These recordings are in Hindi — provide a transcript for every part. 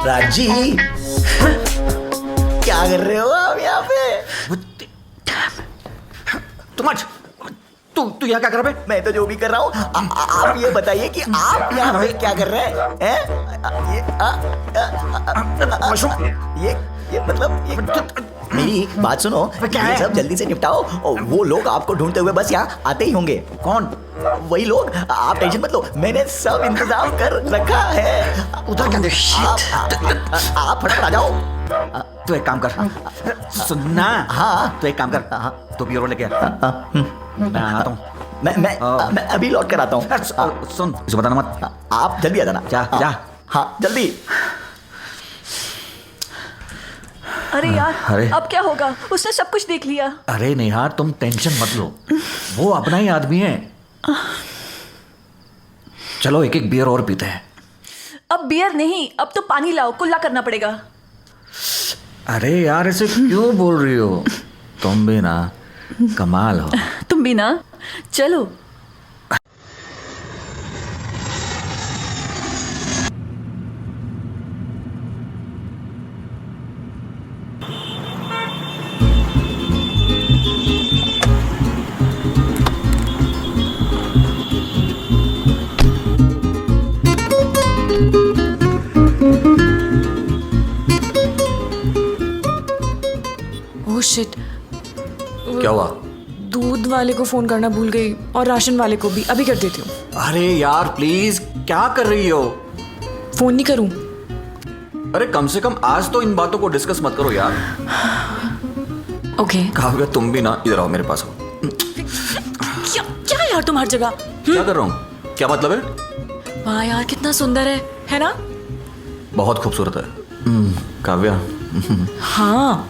राजी, क्या कर रहे हो आप यहाँ पे? तू यहाँ क्या कर रहा है? मैं तो जो भी कर रहा हूँ, आप ये बताइए कि आप यहाँ पे क्या कर रहे हैं? ये मतलब मेरी बात सुनो, ये सब जल्दी से निपटाओ और वो लोग आपको ढूंढते हुए बस यहाँ आते ही होंगे। कौन? वही लोग, आप टेंशन मत लो, मैंने सब इंतजाम कर रखा है। उधर क्या देख? आप फटाफट आ जाओ। तू एक काम कर, सुनना। हाँ, तू एक काम कर, तू बियर लेके आ। मैं आता हूँ। मैं अभी लौट कर आता हूँ। सुन, इसे बताना मत। आप जल्दी आ जाना। जा। हाँ जल्दी। अरे यार, अरे। अब क्या होगा? उसने सब कुछ देख लिया। अरे नेहा, तुम टेंशन मत लो, वो अपना ही आदमी है। चलो एक एक बियर और पीते हैं। अब बियर नहीं, अब तो पानी लाओ, कुल्ला करना पड़ेगा। अरे यार, ऐसे क्यों बोल रही हो? तुम भी ना कमाल हो। तुम भी ना। चलो। ओह शिट, क्या हुआ? दूध वाले को फोन करना भूल गई और राशन वाले को भी। अभी कर देती हूँ। अरे यार प्लीज, क्या कर रही हो? फोन नहीं करूँ? अरे कम से कम आज तो इन बातों को डिस्कस मत करो यार। ओके। काव्या, तुम भी ना इधर आओ, मेरे पास आओ। क्या क्या यार, तुम हर जगह। क्या कर रहा हूँ? क्या मतलब है? वाह यार, कितना सुंदर है ना? बहुत खूबसूरत है काव्या। हाँ।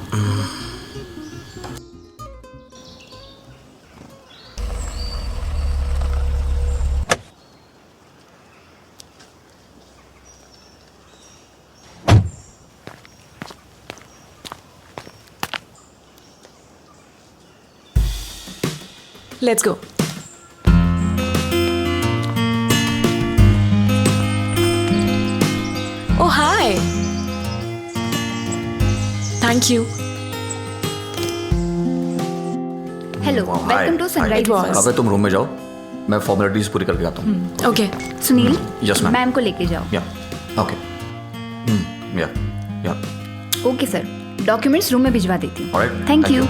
Let's go. Oh, hi. Thank you. Hello, welcome to Sunrise. Kavya, तुम रूम में जाओ, मैं फॉर्मेलिटीज पूरी करके आता हूँ। Okay. Sunil, yes ma'am. Ma'am को लेके जाओ। या ओके। या ओके सर, डॉक्यूमेंट्स रूम में भिजवा देती हूँ। Alright, thank you.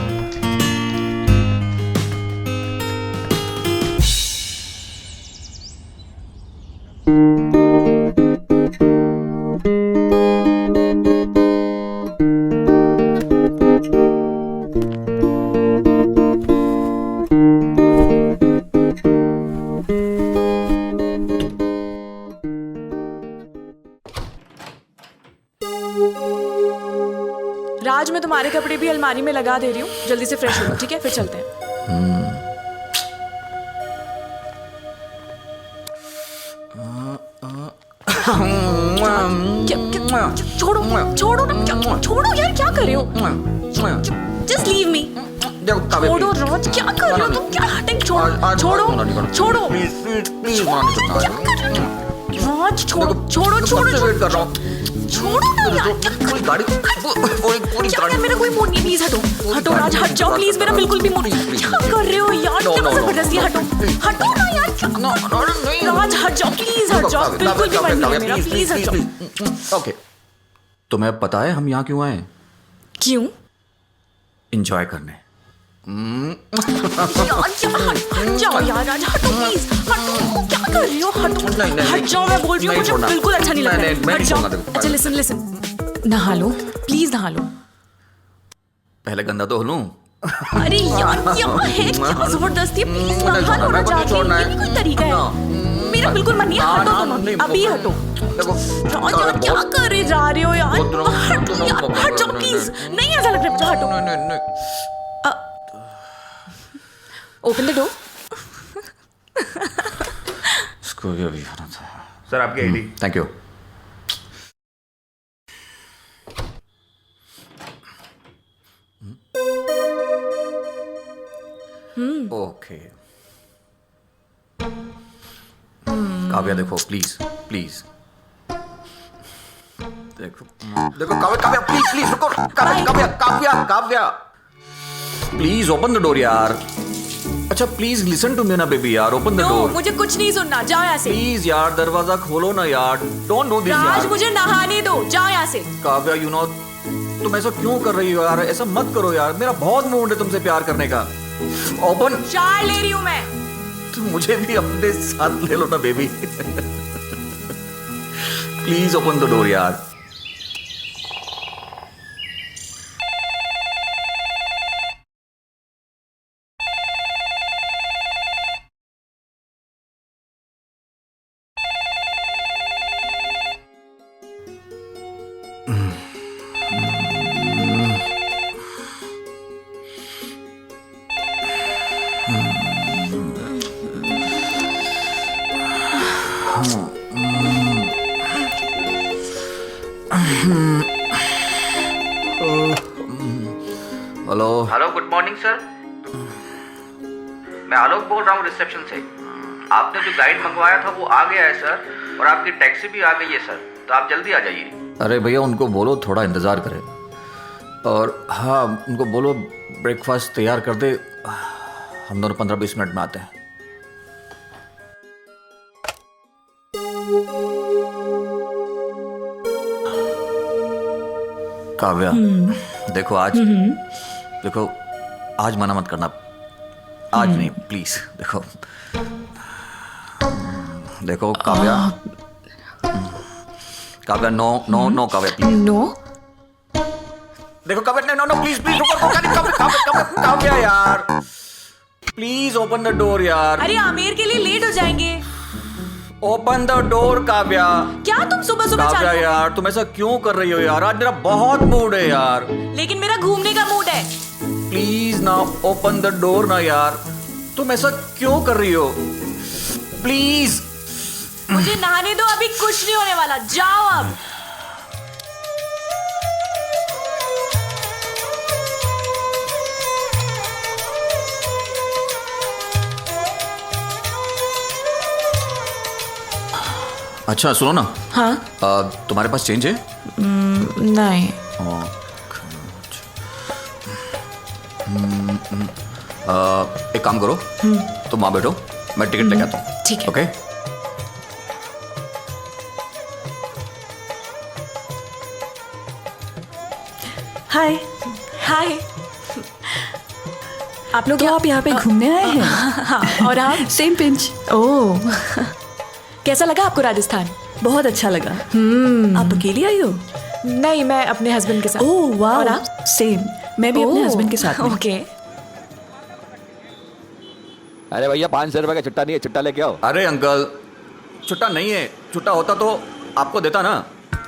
राज, मैं तुम्हारे कपड़े भी अलमारी में लगा दे रही हूँ, जल्दी से फ्रेश हो लो, ठीक है? फिर चलते हैं। छोड़ो ना, छोड़ो यार, क्या कर रहे हो? Just leave me. छोड़ो राज, क्या कर रहे हो तुम? क्या हटिंग? छोड़ो। राज, छोड़ो ना यार। यार, मेरा कोई मूड नहीं, प्लीज हटो राज, हट जाओ प्लीज, मेरा बिल्कुल भी मूड। क्या कर रहे हो यार? क्या जबरदस्ती? हटो ना यार। राज, हट जाओ प्लीज, हट जाओ, बिल्कुल भी मन नहीं है मेरा, प्लीज हट जाओ। ओके, तुम्हें पता है हम यहाँ क्यों आए? क्यों? एंजॉय करने। हट जाओ यार, राज, हटो प्लीज, हटो। क्या कर रही हो? हट जाओ, मैं बोल रही हूँ, मुझे बिल्कुल अच्छा नहीं लग रहा है। हट जाओ। अच्छा लिसन, नहा लो प्लीज, नहा लो। पहले गंदा तो हो लूं। अरे यार, क्या है? क्या जबरदस्ती? प्लीज नहा लो ना जाके, ये नहीं कोई तरीका है। मेरा बिल्कुल मन नहीं है, हटो तुम, अभी हटो। यार, क्या कर जा रहे हो यार? हट जाओ प्लीज, नहीं ऐसा लग रहा है, हटो। Open the door. इसको ये भी आना था। सर आपकी ID. Thank you. Okay Kavya, देखो प्लीज प्लीज, देखो देखो काव्या काव्या प्लीज प्लीज रुको Kavya Kavya Kavya Kavya please open the door यार. अच्छा प्लीज लिसन टू मी ना बेबी यार. ओपन द नो डोर मुझे कुछ नहीं सुनना. जाओ यहाँ से. प्लीज यार दरवाजा खोलो ना यार. डोंट डू दिस राज यार. मुझे नहाने दो. जाओ यहाँ से. काव्या यू नो तुम ऐसा क्यों कर रही हो यार. ऐसा मत करो यार. मेरा बहुत मूड है तुमसे प्यार करने का. ओपन. चार ले रही हूँ मैं. तुम मुझे भी अपने साथ ले लो ना baby. Please open the door यार. Hello. Hello good morning sir. मैं आलोक बोल रहा हूँ रिसेप्शन से. आपने जो गाइड मंगवाया था वो आ गया है सर और आपकी टैक्सी भी आ गई है सर. तो आप जल्दी आ जाइए. अरे भैया उनको बोलो थोड़ा इंतज़ार करें. और हाँ उनको बोलो ब्रेकफास्ट तैयार कर दे. हम दोनों 15-20 मिनट में आते हैं. काव्या देखो आज मना मत करना. आज नहीं प्लीज. देखो Kavya Kavya no no no Kavya please. No. देखो Kavya no no please please रुको. काव्या यार प्लीज ओपन द डोर यार. अरे आमिर के लिए लेट हो जाएंगे. Open the door Kavya. क्या तुम सुबह सुबह काव्या चालू हो? यार तुम ऐसा क्यों कर रही हो यार. आज मेरा बहुत मूड है यार. लेकिन मेरा घूमने का मूड है. प्लीज ना ओपन द डोर ना यार. तुम ऐसा क्यों कर रही हो. प्लीज. मुझे नहाने दो. अभी कुछ नहीं होने वाला. जाओ अब. अच्छा सुनो ना. हाँ. तुम्हारे पास चेंज है. नहीं. एक काम करो तुम वहां बैठो. मैं टिकट लेके आता हूँ. ठीक है. ओके. हाय. हाय. आप लोग तो आप यहाँ पे घूमने आए हैं? हाँ. और आप? Same pinch. ओह. कैसा लगा आपको राजस्थान? बहुत अच्छा लगा. आप अकेली आई हो? नहीं मैं अपने हस्बैंड के साथ. ओह वाह. और आप? सेम. मैं भी अपने ओह, हस्बैंड के साथ. ओके. अरे भैया 500 रुपए का चिट्टा नहीं है. चिट्टा लेके आओ. अरे अंकल छुट्टा नहीं है. छुट्टा होता तो आपको देता ना.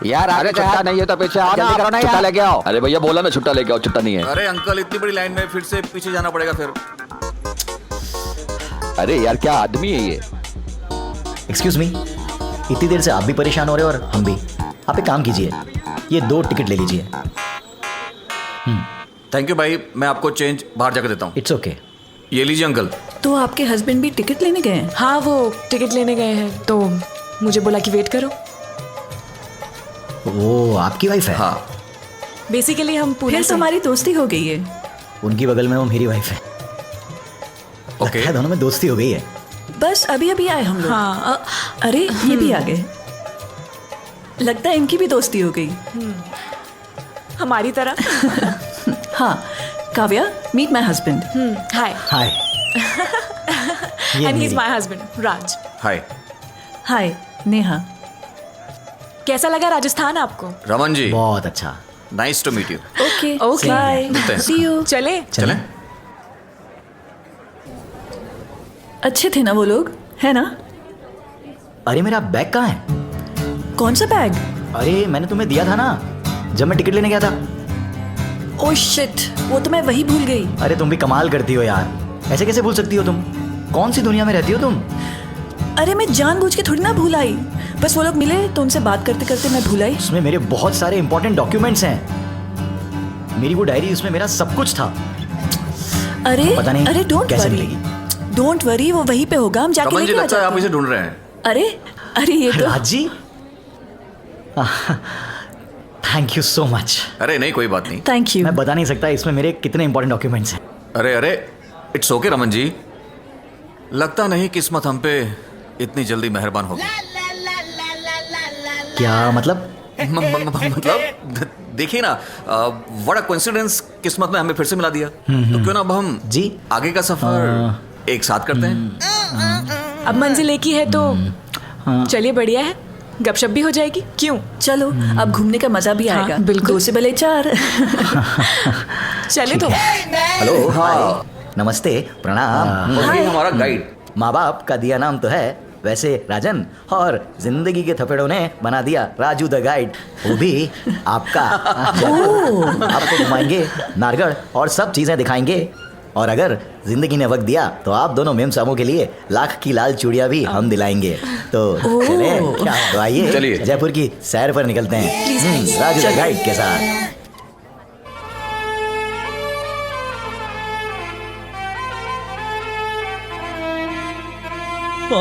यार अरे चिट्टा नहीं है तो पीछे आओ ना. चिट्टा लेके आओ. अरे भैया बोला ना चिट्टा लेके आओ. चिट्टा नहीं है. अरे अंकल इतनी बड़ी लाइन में फिर से पीछे जाना पड़ेगा फिर. अरे यार क्या आदमी है ये. एक्सक्यूज मी, इतनी देर से आप भी परेशान हो रहे हो और हम भी. आप एक काम कीजिए, ये 2 टिकट ले लीजिए. थैंक यू भाई. मैं आपको चेंज बाहर जाकर देता हूँ. It's okay. ये लीजिए अंकल. तो आपके हस्बैंड भी टिकट लेने गए हैं? हाँ वो टिकट लेने गए हैं तो मुझे बोला कि वेट करो. वो आपकी वाइफ है? हाँ. बेसिकली हम पूरे फिर तो हमारी दोस्ती हो गई है. उनकी बगल में वो मेरी वाइफ है. ओके. लगता है दोनों में दोस्ती हो गई है. बस अभी अभी आए हम लोग. हाँ. अरे ये भी आ गए. लगता है इनकी भी दोस्ती हो गई. हमारी तरह. हाँ Kavya, meet my husband. Hi. Hi. And he is my husband Raj. Hi. Hi Neha. कैसा लगा राजस्थान आपको? रमन जी बहुत अच्छा. Nice to meet you. Okay Okay. Bye. मिलते हैं. See you. चले. चलें. अच्छे थे ना वो लोग, है ना? अरे मेरा बैग कहाँ है? कौन सा बैग? अरे मैंने तुम्हें दिया था ना जब मैं टिकट लेने गया था. ओह शिट, वो तो मैं वही भूल गई. अरे तुम भी कमाल करती हो यार. ऐसे कैसे भूल सकती हो तुम? कौन सी दुनिया में रहती हो तुम? अरे मैं जानबूझ के थोड़ी ना भूल आई. बस वो लोग मिले तो उनसे बात करते करते मैं भूल आई. उसमें मेरे बहुत सारे इंपॉर्टेंट डॉक्यूमेंट्स हैं. मेरी वो डायरी, उसमें मेरा सब कुछ था. अरे पता नहीं अरे डोंट कैसे वरी. मिलेगी. डोंट वरी, वो वहीं पे होगा. हम जाके रमन जी लेके आ लगता है आप जाते इसे हैं. ढूंढ रहे हैं. अरे अरे ये तो Raj ji. Thank you so much. अरे नहीं, कोई बात नहीं। Thank you. मैं बता नहीं सकता इसमें मेरे कितने इंपॉर्टेंट डॉक्यूमेंट्स हैं। अरे अरे, इट्स ओके रमन जी। लगता नहीं किस्मत हम पे इतनी जल्दी मेहरबान होगी। क्या मतलब? मतलब देखिए ना, व्हाट अ कोइंसिडेंस, किस्मत ने हमें फिर से मिला दिया। तो क्यों ना अब हम जी आगे का सफर एक साथ करते हैं। अब मंजिल एक ही है तो चलिए, बढ़िया है, गपशप भी हो जाएगी। क्यों? चलो अब घूमने का मजा भी आएगा। बिल्कुल। 2 से भले 4। चले तो। हेलो, हाय, नमस्ते, प्रणाम। और ये हमारा गाइड। माँ बाप का दिया नाम तो है वैसे राजन, और जिंदगी के थपेड़ों ने बना दिया राजू द गाइड, वो भी आपका। आपको घुमाएंगे नारगढ़ और सब चीजें दिखाएंगे, और अगर जिंदगी ने वक्त दिया तो आप दोनों मेम सामों के लिए लाख की लाल चूड़ियां भी हम दिलाएंगे। तो चले, तो आइए चलिए। जयपुर की सैर पर निकलते हैं राजू द गाइड के साथ। ओ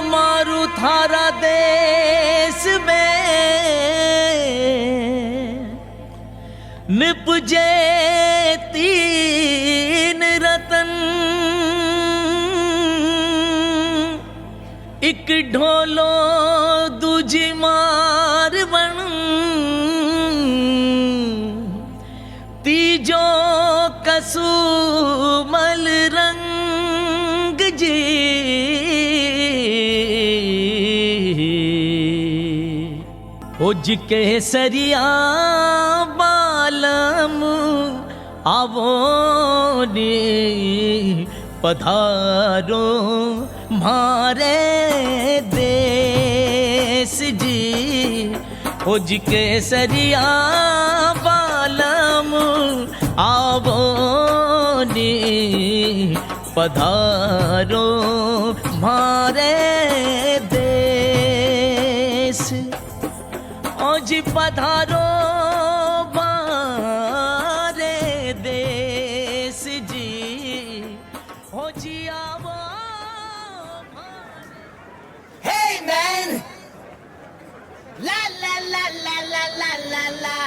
मारू थारा देश में निपजे 3 रतन, एक ढोलो दूजी मार बन, तीजो कसुमल रंग जी। उज के सरिया बालम आवो ने पधारो मारे देश जी। उज के सरिया बालम आवो ने पधारो मारे देश। ओ जी पधारो मारे देश जी। ओ जी आवो। Hey man, la la la la la la la la.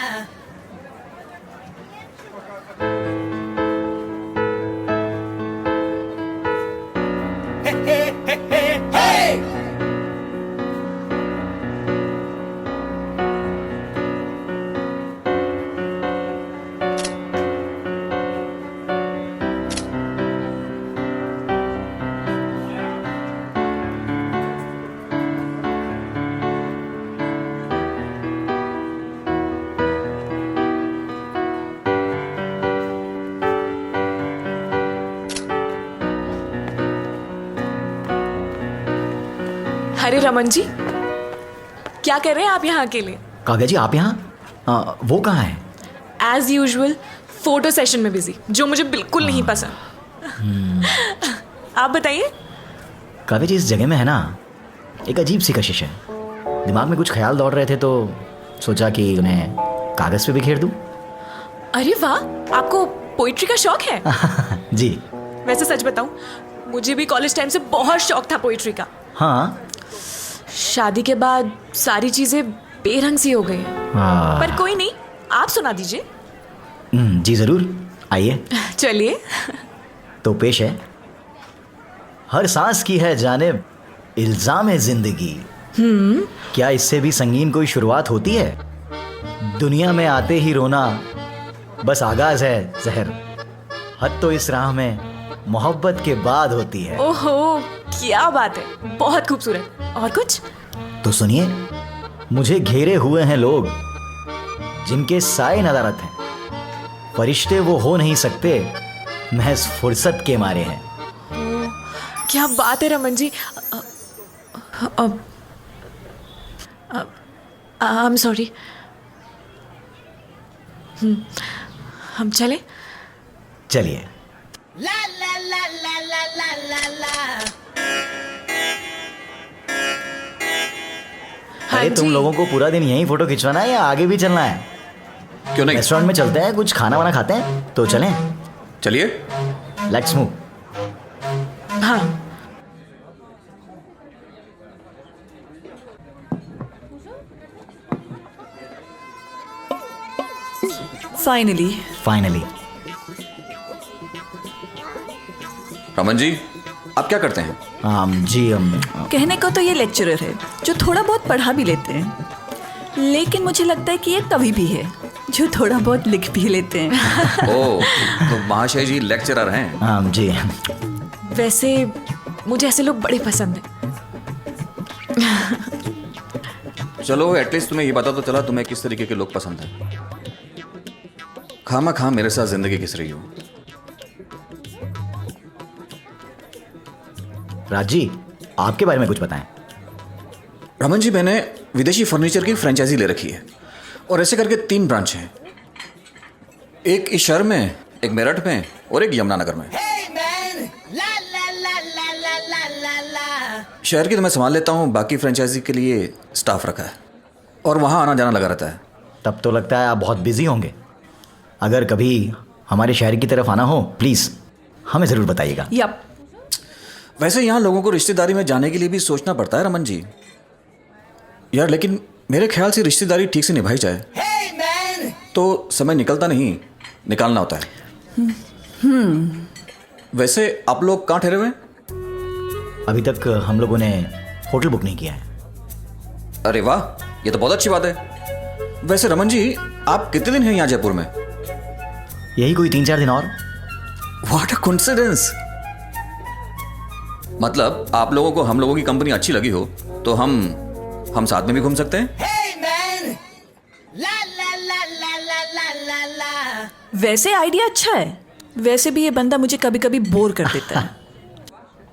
अरे रमन जी, क्या कर रहे हैं आप यहाँ अकेले? काव्या जी, आप यहाँ? वो कहाँ है? एज यूजुअल फोटो सेशन में बिजी, जो मुझे बिल्कुल नहीं पसंद। आप बताइए। काव्या जी, इस जगह में है ना एक अजीब सी कशिश है। दिमाग में कुछ ख्याल दौड़ रहे थे तो सोचा कि उन्हें कागज पे बिखेर दूं। अरे वाह, आपको पोइट्री का शौक है? जी। वैसे सच बताऊं, मुझे भी कॉलेज टाइम से बहुत शौक था पोइट्री का। हाँ। शादी के बाद सारी चीजें बेरंग सी हो गई हैं। पर कोई नहीं, आप सुना दीजिए। जी जरूर, आइए। चलिए। तो पेश है। हर सांस की है जानिब इल्जाम है जिंदगी, क्या इससे भी संगीन कोई शुरुआत होती है? दुनिया में आते ही रोना बस आगाज है जहर, हद तो इस राह में मोहब्बत के बाद होती है। ओहो, क्या बात है, बहुत खूबसूरत। और कुछ? तो सुनिए। मुझे घेरे हुए हैं लोग जिनके साए नदारत हैं, फरिश्ते वो हो नहीं सकते, महज फुर्सत के मारे हैं। क्या बात है Raman ji. I am sorry. हम चले? चलिए। La la la la la la la la. अरे तुम लोगों को पूरा दिन यहीं फोटो खिंचवाना है या आगे भी चलना है? क्यों नहीं? रेस्टोरेंट में चलते हैं, कुछ खाना वाना खाते हैं, तो चलें। चलिए। Let's move. हाँ। Finally finally. रमन जी, आप क्या करते हैं? जी कहने को तो ये लेक्चरर है जो थोड़ा बहुत पढ़ा भी लेते हैं, लेकिन मुझे लगता है कि ये कवि भी है जो थोड़ा बहुत लिख भी लेते हैं। ओह, तो महाशय जी लेक्चरर हैं। जी। वैसे मुझे ऐसे लोग बड़े पसंद हैं। चलो एटलीस्ट तुम्हें ये पता तो चला तुम्हें किस तरीके के लोग पसंद हैं। खामा खाम मेरे साथ जिंदगी घिस रही हो। राज जी, आपके बारे में कुछ बताएं। रमन जी, मैंने विदेशी फर्नीचर की फ्रेंचाइजी ले रखी है और ऐसे करके 3 ब्रांच हैं। एक इस शहर में, एक मेरठ में और एक यमुनानगर में। Hey man, la la la la la la la la. शहर की तो मैं संभाल लेता हूँ, बाकी फ्रेंचाइजी के लिए स्टाफ रखा है और वहाँ आना जाना लगा रहता है। तब तो लगता है आप बहुत बिजी होंगे। अगर कभी हमारे शहर की तरफ आना हो, प्लीज़ हमें ज़रूर बताइएगा। यप। वैसे यहाँ लोगों को रिश्तेदारी में जाने के लिए भी सोचना पड़ता है रमन जी यार, लेकिन मेरे ख्याल से रिश्तेदारी ठीक से निभाई जाए Hey man, तो समय निकलता नहीं, निकालना होता है। वैसे आप लोग कहाँ ठहरे हुए हैं? अभी तक हम लोगों ने होटल बुक नहीं किया है। अरे वाह, ये तो बहुत अच्छी बात है। वैसे रमन जी, आप कितने दिन हैं यहाँ जयपुर में? यही कोई 3-4 दिन और। What a coincidence. मतलब आप लोगों को हम लोगों की कंपनी अच्छी लगी हो तो हम साथ में भी घूम सकते हैं। hey man, la la la la la la la la. वैसे आइडिया अच्छा है। वैसे भी ये बंदा मुझे कभी कभी बोर कर देता है।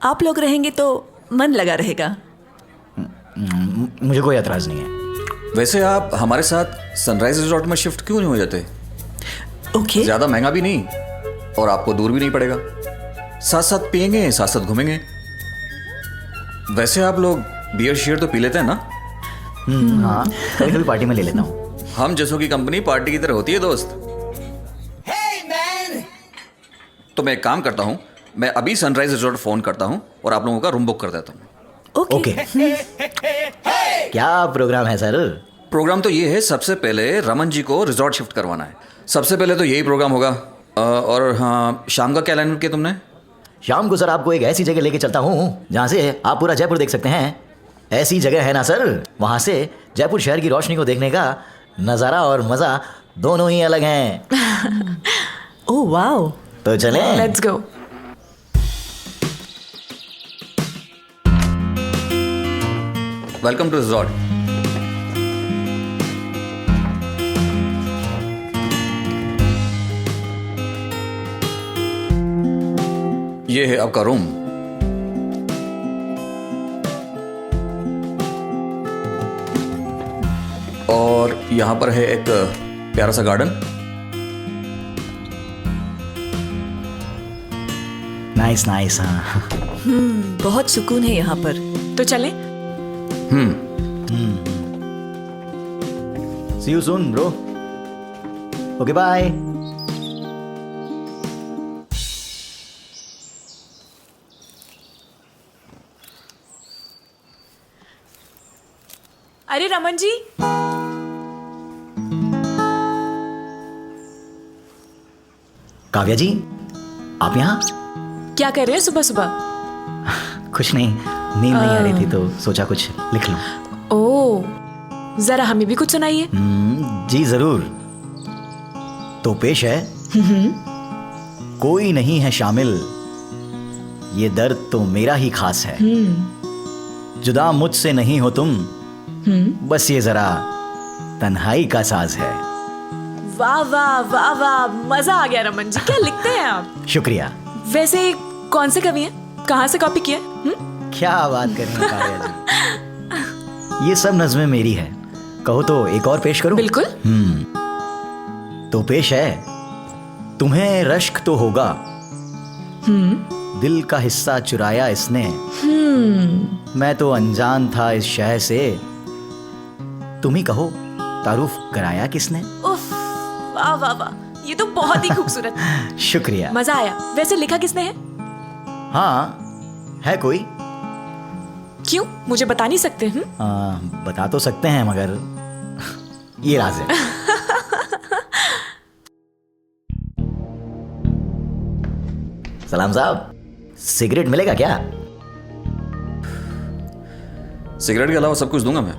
आप लोग रहेंगे तो मन लगा रहेगा। मुझे कोई एतराज़ नहीं है। वैसे आप हमारे साथ सनराइज रिजॉर्ट में शिफ्ट क्यों नहीं हो जाते? ओके। ज्यादा महंगा भी नहीं और आपको दूर भी नहीं पड़ेगा। साथ साथ पियेंगे, साथ साथ घूमेंगे। वैसे आप लोग बियर शियर तो पी लेते हैं ना? हाँ, कभी कभी पार्टी में ले लेता हूँ। हम जैसों की कंपनी पार्टी की तरह होती है दोस्त। Hey man, तो मैं एक काम करता हूँ, मैं अभी सनराइज रिजॉर्ट फोन करता हूँ और आप लोगों का रूम बुक कर देता हूँ। ओके। क्या प्रोग्राम है सर? प्रोग्राम तो ये है, सबसे पहले रमन जी को रिजॉर्ट शिफ्ट करवाना है। सबसे पहले तो यही प्रोग्राम होगा। और हाँ, शाम का क्या प्लान किया तुमने? शाम को सर आपको एक ऐसी जगह लेके चलता हूँ जहाँ से आप पूरा जयपुर देख सकते हैं। ऐसी जगह है ना सर, वहाँ से जयपुर शहर की रोशनी को देखने का नज़ारा और मज़ा दोनों ही अलग हैं। Oh wow. तो चलें? Let's go. Welcome to resort. ये है आपका रूम। और यहां पर है एक प्यारा सा गार्डन। Nice nice. हाँ, बहुत सुकून है यहाँ पर। तो चले। See you soon bro. Okay bye. अरे रमन जी, काव्या जी, आप यहाँ? क्या कर रहे हैं सुबह सुबह? कुछ नहीं, नींद नहीं आ रही थी तो सोचा कुछ लिख लूं। ओह, जरा हमें भी कुछ सुनाइए। जी जरूर। तो पेश है, कोई नहीं है शामिल, ये दर्द तो मेरा ही खास है। जुदा मुझसे नहीं हो तुम, बस ये जरा तन्हाई का साज है। वाह वाह वाह वाह, मजा आ गया रमन जी। क्या लिखते हैं आप? शुक्रिया। वैसे कौन से कवि हैं? कहाँ से कॉपी किया? क्या बात कर रही हैं काव्या जी, ये सब नज़में मेरी है। कहो तो एक और पेश करूं? बिल्कुल। तो पेश है, तुम्हें रश्क तो होगा, दिल का हिस्सा चुराया इसने। मैं तो अनजान था इस शहर से, तुम ही कहो तारुफ कराया किसने। उफ, वाह वाह वाह, ये तो बहुत ही खूबसूरत। शुक्रिया। मजा आया। वैसे लिखा किसने है? हाँ, है कोई। क्यों, मुझे बता नहीं सकते? बता तो सकते हैं मगर ये राज है। सलाम साहब, सिगरेट मिलेगा क्या? सिगरेट के अलावा सब कुछ दूंगा मैं।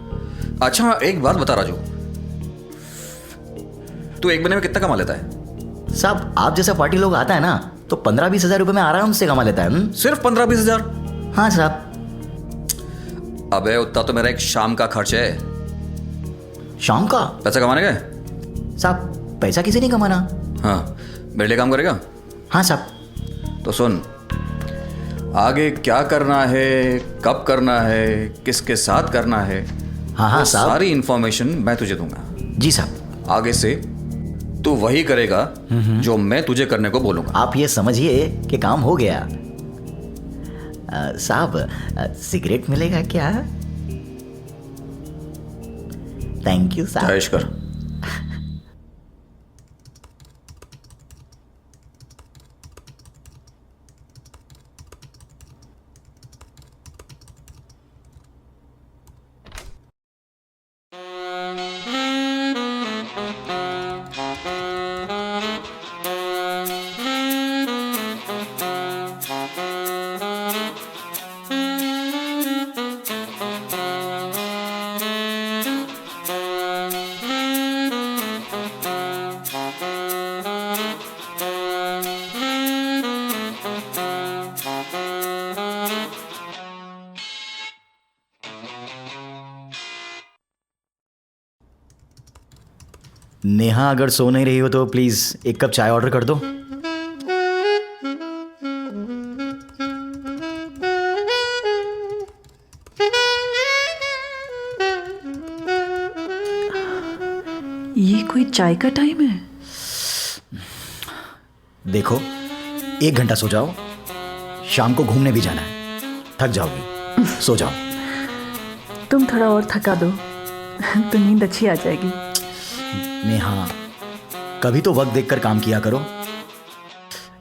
अच्छा एक बात बता राजू, तू एक महीने में कितना कमा लेता है? साहब आप जैसा पार्टी लोग आता है ना तो 15-20 हजार रुपए में आराम से कमा लेता है। सिर्फ 15-20 हजार? हाँ साहब। अबे उतना तो मेरा एक शाम का खर्च है। शाम का? पैसा कमाने का? साहब पैसा किसी नहीं कमाना। हाँ, मेरे लिए काम करेगा? हाँ साहब। तो सुन, आगे क्या करना है, कब करना है, किसके साथ करना है, हाँ वो साहब। सारी इंफॉर्मेशन मैं तुझे दूंगा। जी साहब। आगे से तू वही करेगा जो मैं तुझे करने को बोलूंगा। आप ये समझिए कि काम हो गया। साहब सिगरेट मिलेगा क्या? थैंक यू साहब। जयेश कर। नेहा अगर सो नहीं रही हो तो प्लीज एक कप चाय ऑर्डर कर दो। ये कोई चाय का टाइम है? देखो 1 घंटा सो जाओ, शाम को घूमने भी जाना है, थक जाओगी, सो जाओ। तुम थोड़ा और थका दो तो नींद अच्छी आ जाएगी। नेहा कभी तो वक्त देखकर काम किया करो।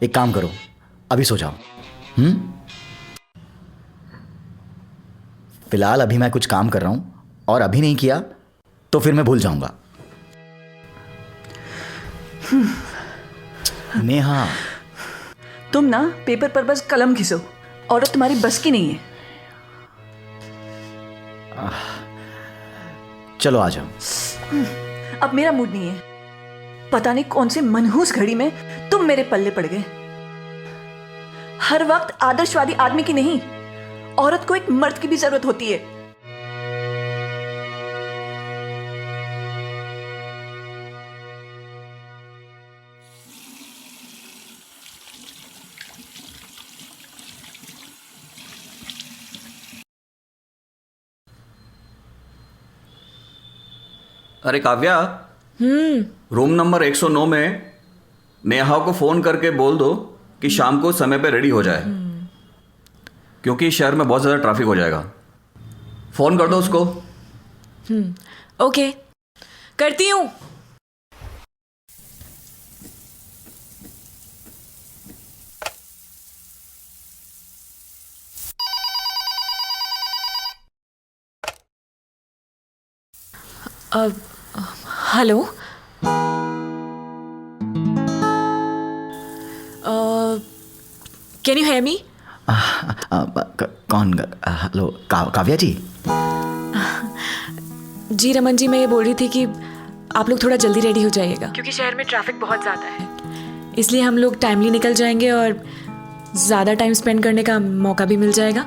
एक काम करो, अभी सो जाओ। फिलहाल अभी मैं कुछ काम कर रहा हूं और अभी नहीं किया तो फिर मैं भूल जाऊंगा। नेहा तुम ना पेपर पर बस कलम घिसो, औरत तुम्हारी बस की नहीं है। चलो आ जाओ। अब मेरा मूड नहीं है। पता नहीं कौन से मनहूस घड़ी में तुम मेरे पल्ले पड़ गए। हर वक्त आदर्शवादी आदमी की नहीं, औरत को एक मर्द की भी जरूरत होती है। अरे काव्या, रूम नंबर 109 में नेहा को फोन करके बोल दो कि शाम को समय पे रेडी हो जाए, क्योंकि शहर में बहुत ज़्यादा ट्रैफिक हो जाएगा। फोन कर दो उसको। ओके, करती हूँ। Hello, can you hear me? कौन? हेलो काव्या जी। जी रमन जी, मैं ये बोल रही थी कि आप लोग थोड़ा जल्दी रेडी हो जाइएगा, क्योंकि शहर में ट्रैफिक बहुत ज़्यादा है। इसलिए हम लोग टाइमली निकल जाएंगे और ज़्यादा टाइम स्पेंड करने का मौका भी मिल जाएगा।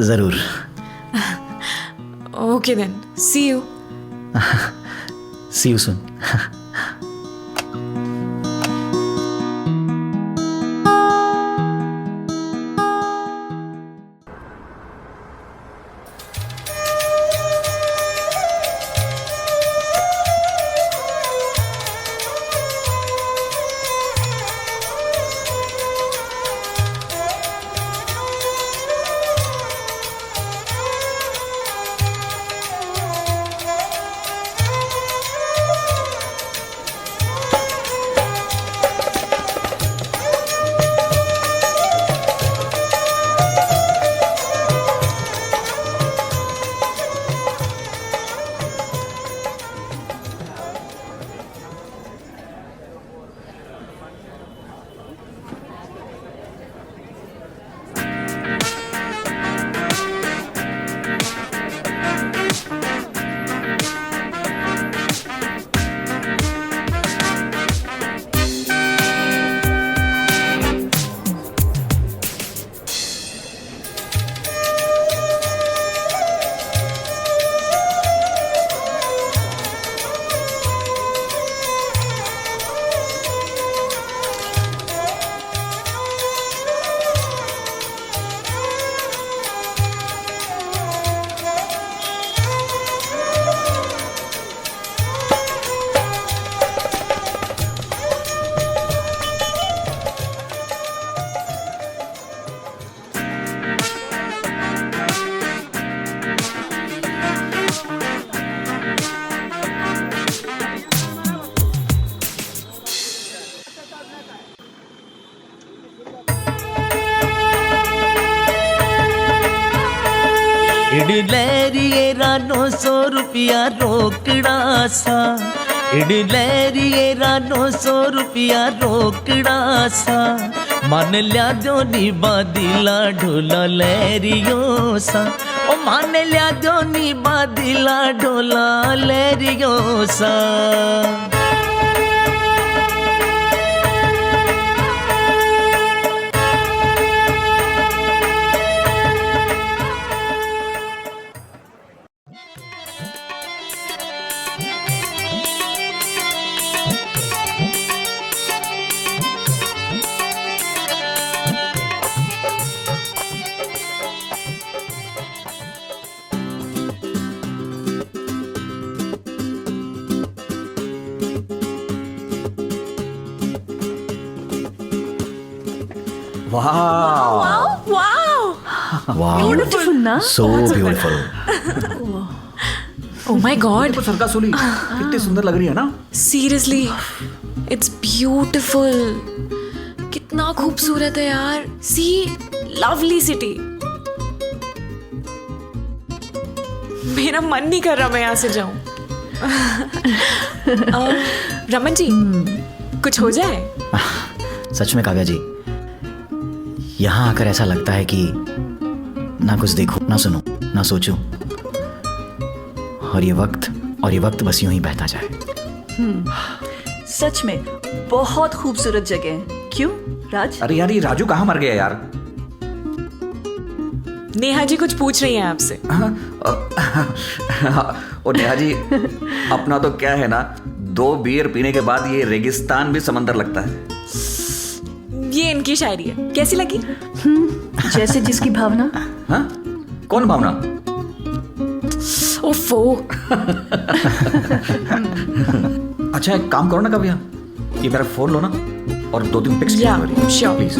ज़रूर। Okay then, see you. See you soon. इडलेरिएरा 900 रुपया रोकड़ा सा, इडलेरिएरा 900 रुपया रोकड़ा सा, मान लिया दो निभा दिला ढोला लहरियो सा, ओ मान लिया दो निभा दिला ढोला लहरियो सा। वाह वाओ वाओ वाह, ब्यूटीफुल ना? So beautiful. Oh my God, सरका सोली कितनी सुंदर लग रही है ना। Seriously it's beautiful. कितना खूबसूरत है यार। सी, लवली सिटी। मेरा मन नहीं कर रहा मैं यहाँ से जाऊं। रमन जी, कुछ हो जाए। सच में काव्या जी, यहाँ आकर ऐसा लगता है कि ना कुछ देखूं, ना सुनूं, ना सोचूं, और ये वक्त बस यूं ही बहता जाए। सच में बहुत खूबसूरत जगह है। क्यों राज? अरे यार, ये राजू कहाँ मर गया यार। नेहा जी कुछ पूछ रही हैं आपसे। और नेहा जी, अपना तो क्या है ना, 2 बियर पीने के बाद ये रेगिस्तान भी समंदर लगता है। ये इनकी शायरी है, कैसी लगी? जैसे जिसकी भावना। हाँ? कौन भावना? ओफो। अच्छा, एक काम करो ना काव्या, ये मेरा फोन लो ना और 2-3 पिक्स Yeah, sure. प्लीज।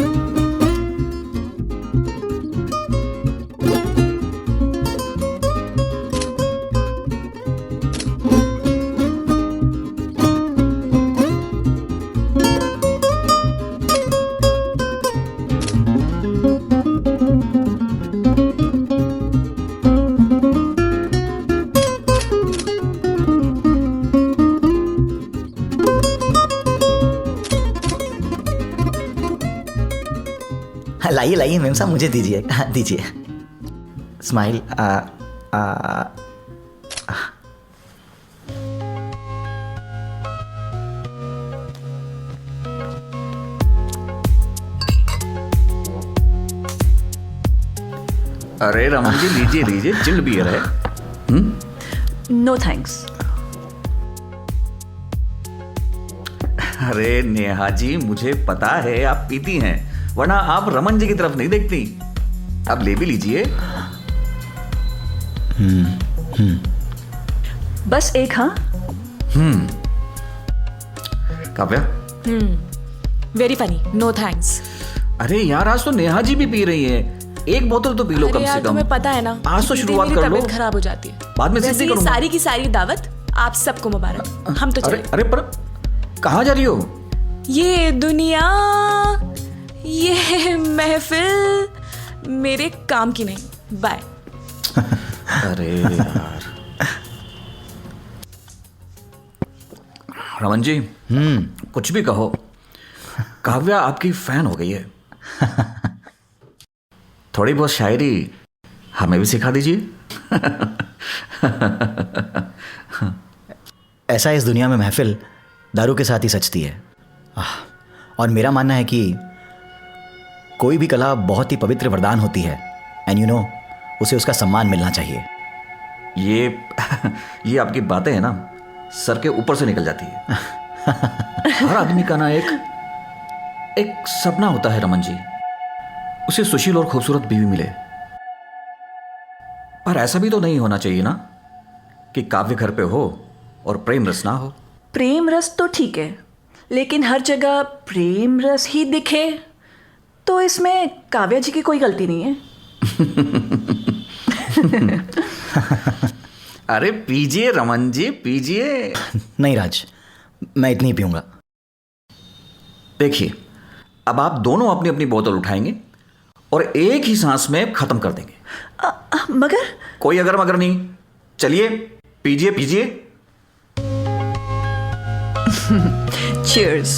लाइए लाइए मेम साहब, मुझे दीजिए, दीजिए। स्माइल। अरे रमन जी, लीजिए लीजिए, चिल्ड बियर है। No thanks. अरे नेहा जी, मुझे पता है आप पीती हैं, वरना आप रमन जी की तरफ नहीं देखती। अब ले भी लीजिए। बस एक। हाँ, Kavya. Very funny, no thanks. अरे यार, आज तो नेहा जी भी पी रही है, एक बोतल तो पी लो कम अरे से यार, कम। तुम्हें पता है ना, आज तो इसलिए शुरुआत मेरी कर लो, तबीयत खराब हो जाती है। बाद में वैसे जिद्दी ये करूंगा। सारी की सारी दावत आप सबको मुबारक। हम तो अरे चले। अरे, पर कहाँ जा रही हो? ये दुनिया, ये महफिल मेरे काम की नहीं। बाय। अरे यार रमन जी, कुछ भी कहो, काव्या आपकी फैन हो गई है। थोड़ी बहुत शायरी हमें भी सिखा दीजिए। ऐसा इस दुनिया में महफिल दारू के साथ ही सजती है। और मेरा मानना है कि कोई भी कला बहुत ही पवित्र वरदान होती है, एंड यू नो, उसे उसका सम्मान मिलना चाहिए। ये आपकी बातें हैं ना, सर के ऊपर से निकल जाती है। हर आदमी का ना एक सपना होता है रमन जी, उसे सुशील और खूबसूरत बीवी मिले। पर ऐसा भी तो नहीं होना चाहिए ना कि काव्य घर पे हो और प्रेम रस ना हो। प्रेम रस तो ठीक है, लेकिन हर जगह प्रेम रस ही दिखे तो इसमें काव्या जी की कोई गलती नहीं है। अरे पीजिए रमन जी, पीजिए। नहीं राज, मैं इतनी ही पीऊंगा। देखिए, अब आप दोनों अपनी अपनी बोतल उठाएंगे और एक ही सांस में खत्म कर देंगे। मगर कोई अगर मगर नहीं, चलिए पीजिए पीजिए। Cheers.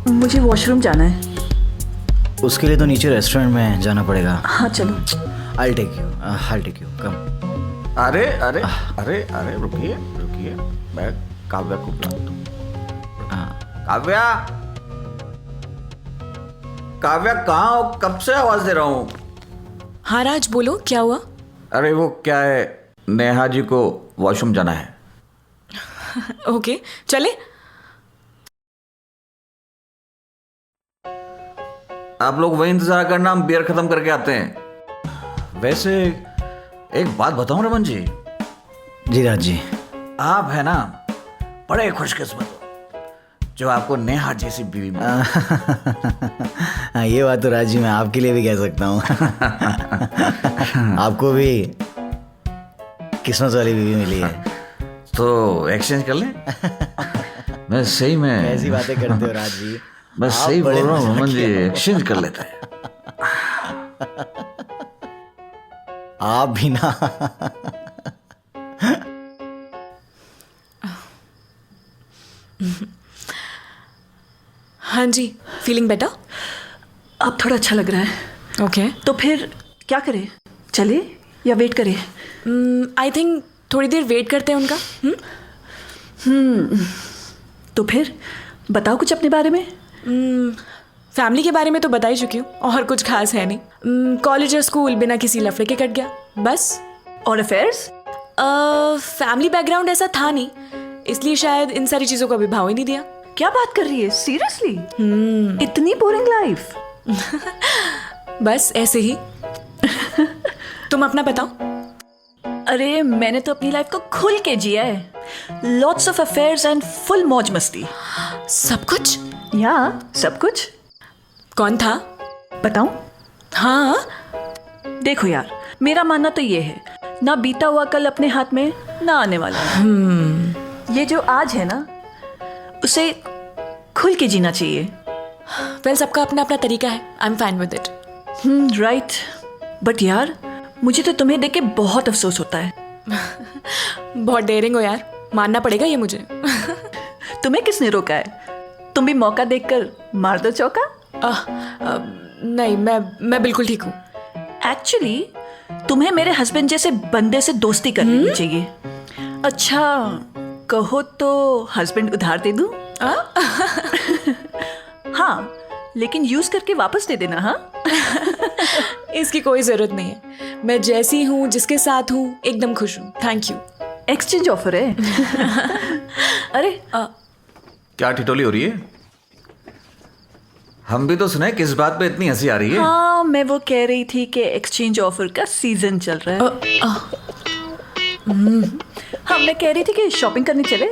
मुझे वॉशरूम जाना है। उसके लिए तो नीचे रेस्टोरेंट में जाना पड़ेगा। हाँ चलो। I'll take you. Come. अरे अरे अरे अरे रुकिए रुकिए, मैं काव्या को बुला दूं। काव्या, काव्या कहाँ हो? कब से आवाज दे रहा हूँ। हाँ राज, बोलो क्या हुआ? अरे वो क्या है, नेहा जी को वॉशरूम जाना है। ओके चले। आप लोग वही इंतजार करना, हम बियर खत्म करके आते हैं। वैसे एक बात बताऊं रमन जी। जी राज जी। आप है ना बड़े खुशकिस्मत हो जो आपको नेहा जैसी बीवी मिली। ये बात तो राज जी मैं आपके लिए भी कह सकता हूँ। आपको भी किस्मत वाली बीवी मिली है। तो एक्सचेंज कर लें। मैं सही में ऐसी बातें करते हो राज जी। मैं सही बोल रहा हूँ रमन जी, एक्सचेंज कर लेते हैं। आप भी ना। हाँ जी, फीलिंग बेटर? अब थोड़ा अच्छा लग रहा है। ओके। तो फिर क्या करें, चले या वेट करें? आई थिंक थोड़ी देर वेट करते हैं उनका। तो फिर बताओ कुछ अपने बारे में। फैमिली के बारे में तो बता ही चुकी हूँ, और कुछ खास है नहीं। कॉलेज और स्कूल बिना किसी लफड़े के कट गया, बस। और अफेयर्स? फैमिली बैकग्राउंड ऐसा था नहीं, इसलिए शायद इन सारी चीज़ों का भी भाव ही नहीं दिया। क्या बात कर रही है, सीरियसली? इतनी बोरिंग लाइफ? बस ऐसे ही। तुम अपना बताओ। अरे मैंने तो अपनी लाइफ को खुल के जिया है। Lots of affairs and full मौज मस्ती। सब कुछ? या सब कुछ। कौन था? बताऊं? हाँ। देखो यार, मेरा मानना तो ये है, ना बीता हुआ कल अपने हाथ में, ना आने वाला। ये जो आज है ना, उसे खुल के जीना चाहिए। वेल, सबका अपना अपना तरीका है। I am fine with it. Right. But यार, मुझे तो तुम्हें देख के बहुत अफसोस होता है। बहुत डेयरिंग हो यार, मानना पड़ेगा ये मुझे। तुम्हें किसने रोका है? तुम भी मौका देखकर मार दो चौका। नहीं, मैं बिल्कुल ठीक हूँ। एक्चुअली तुम्हें मेरे हस्बैंड जैसे बंदे से दोस्ती करनी चाहिए। अच्छा कहो तो हस्बैंड उधार दे दूं? हाँ, लेकिन यूज करके वापस दे देना। हाँ। इसकी कोई जरूरत नहीं है, मैं जैसी हूँ, जिसके साथ हूँ, एकदम खुश हूँ। Thank you. एक्सचेंज ऑफर है। अरे क्या ठिठोली हो रही है? हम भी तो सुने, किस बात पे इतनी हंसी आ रही है? हाँ, मैं वो कह रही थी कि एक्सचेंज ऑफर का सीजन चल रहा है। हाँ, मैं कह रही थी कि शॉपिंग करने चले।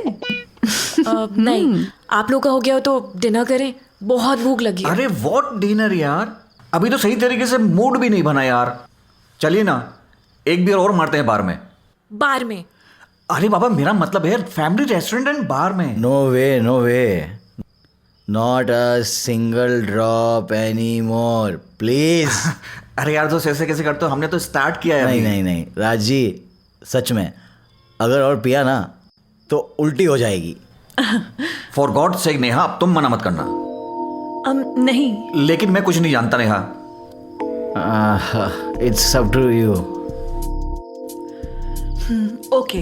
नहीं, आप लोग का हो गया हो तो डिनर करें, बहुत भूख लगी है। अरे व्हाट डिनर यार, अभी तो सही तरीके से मूड भी नहीं बना यार। चलिए ना, एक बियर और मारते हैं बार में। बार में? अरे बाबा, मेरा मतलब है फैमिली रेस्टोरेंट एंड बार में। No way, not a single drop any more please. अरे यार, तो ऐसे कैसे करते हो? हमने तो स्टार्ट किया है। नहीं राज जी, सच में अगर और पिया ना तो उल्टी हो जाएगी। फॉर गॉड सेक नेहा, अब तुम मना मत करना। नहीं। लेकिन मैं कुछ नहीं जानता Neha. It's up to you. Okay,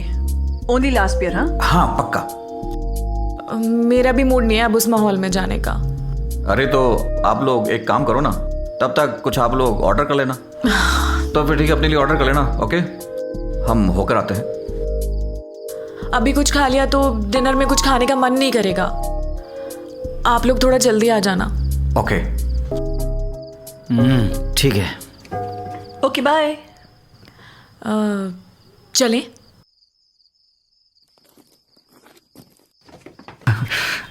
only last beer. हाँ पक्का। मेरा भी मूड नहीं है अब उस माहौल में जाने का। अरे तो आप लोग एक काम करो ना, तब तक कुछ आप लोग ऑर्डर कर लेना। तो फिर ठीक है, अपने लिए ऑर्डर कर लेना। ओके, हम होकर आते हैं। अभी कुछ खा लिया तो डिनर में कुछ खाने का मन नहीं करेगा। आप लोग थोड़ा जल्दी आ जाना। ओके। ठीक है। Okay bye. चलें?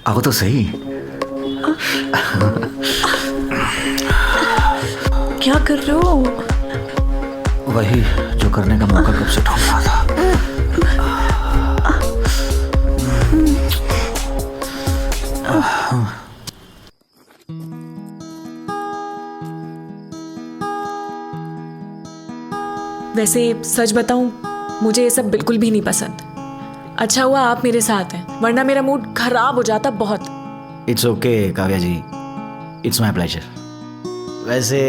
आओ तो सही। क्या कर रहे हो? वही जो करने का मौका कब से ढूंढ रहा था। वैसे सच बताऊं, मुझे ये सब बिल्कुल भी नहीं पसंद। अच्छा हुआ आप मेरे साथ हैं, वरना मेरा मूड खराब हो जाता बहुत। It's okay Kavya ji, it's my pleasure. वैसे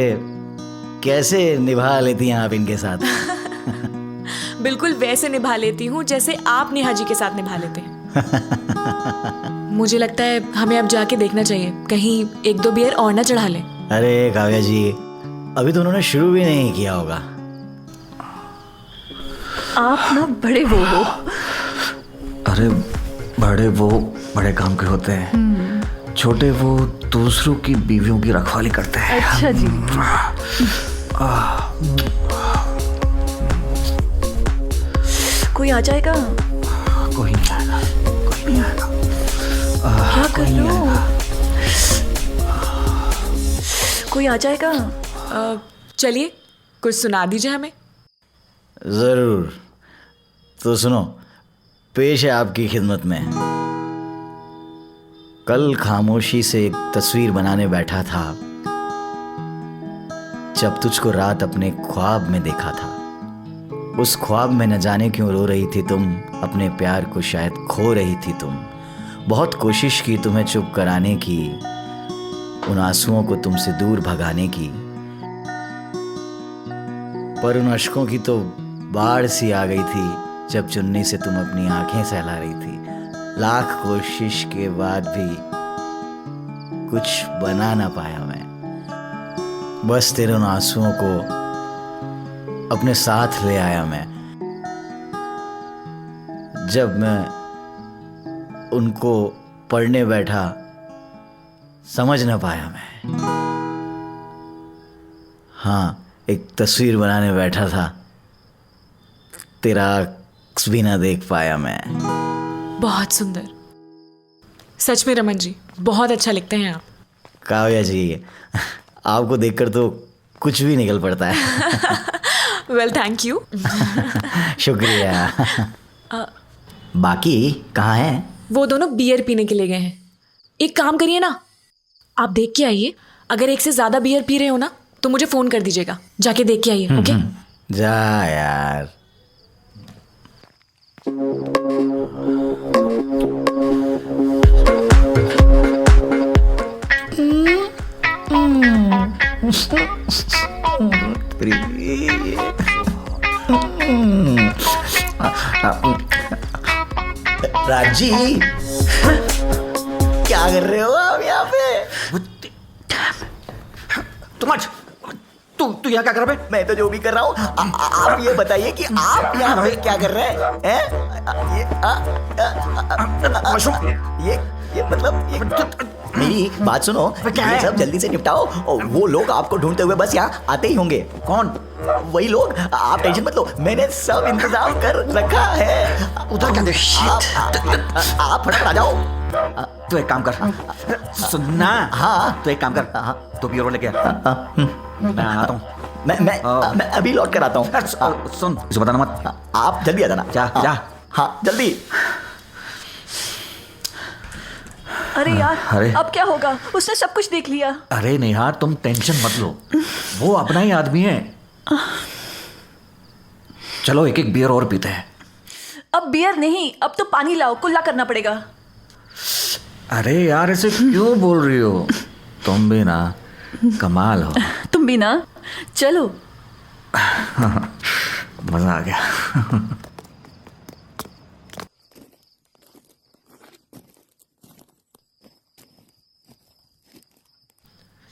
कैसे निभा लेती हैं आप इनके साथ? बिल्कुल वैसे निभा लेती हूँ जैसे आप नेहा जी के साथ निभा लेते हैं। मुझे लगता है हमें अब जाके देखना चाहिए, कहीं 1-2 बियर और ना चढ़ा लें। अरे काव्या जी, अभी तो उन्होंने शुरू भी नहीं किया होगा। आप ना बड़े वो हो। अरे बड़े वो बड़े काम के होते हैं, छोटे वो दूसरों की बीवियों की रखवाली करते हैं। अच्छा जी। कोई आ जाएगा? कोई नहीं आएगा, कोई नहीं आएगा। क्या कर रहे हो? कोई आ जाएगा? चलिए कुछ सुना दीजिए हमें। जरूर, तो सुनो, पेश है आपकी खिदमत में। कल खामोशी से एक तस्वीर बनाने बैठा था, जब तुझको रात अपने ख्वाब में देखा था। उस ख्वाब में न जाने क्यों रो रही थी तुम, अपने प्यार को शायद खो रही थी तुम। बहुत कोशिश की तुम्हें चुप कराने की, उन आंसुओं को तुमसे दूर भगाने की, पर उन अश्कों की तो बाढ़ सी आ गई थी जब चुन्नी से तुम अपनी आंखें सहला रही थी। लाख कोशिश के बाद भी कुछ बना ना पाया मैं, बस तेरे उन आंसुओं को अपने साथ ले आया मैं। जब मैं उनको पढ़ने बैठा समझ ना पाया मैं। हाँ, एक तस्वीर बनाने बैठा था, तेरा अक्स भी ना देख पाया मैं। बहुत सुंदर, सच में रमन जी बहुत अच्छा लिखते हैं आप। काव्या जी, आपको देखकर तो कुछ भी निकल पड़ता है। Well thank you. शुक्रिया। बाकी कहाँ हैं? वो दोनों बियर पीने के लिए गए हैं। एक काम करिए ना, आप देख के आइए, अगर एक से ज्यादा बियर पी रहे हो ना तो मुझे फोन कर दीजिएगा, जाके देख के आइए। ओके जा यार। राजी, क्या कर रहे हो आप यहाँ पे? तू यहाँ क्या कर रहा है? मैं तो जो भी कर रहा हूँ, आप ये बताइए कि आप यहाँ पे क्या कर रहे हैं? ये मतलब मेरी बात सुनो, ये सब जल्दी से निपटाओ। और वो लोग आपको ढूंढते हुए बस यहाँ आते ही होंगे। कौन? वही लोग। आप टेंशन मत लो, मैंने सब इंतजाम कर रखा है। उधर क्या देख? आप फटाफट आ जाओ। तू एक काम कर, सुनना। हाँ, तू एक काम कर, तो बियर लेके आ। मैं आता हूँ। मैं अभी लौट कर आता हूँ। सुन, इसे बताना मत। आप जल्दी आ जाना। जा। हाँ जल्दी। अरे यार, अरे। अब क्या होगा? उसने सब कुछ देख लिया। अरे नेहा, तुम टेंशन मत लो, वो अपना ही आदमी है। चलो एक एक बियर और पीते हैं। अब बियर नहीं, अब तो पानी लाओ, कुल्ला करना पड़ेगा। अरे यार, ऐसे क्यों बोल रही हो? तुम भी ना कमाल हो। तुम भी ना। चलो। मजा आ गया।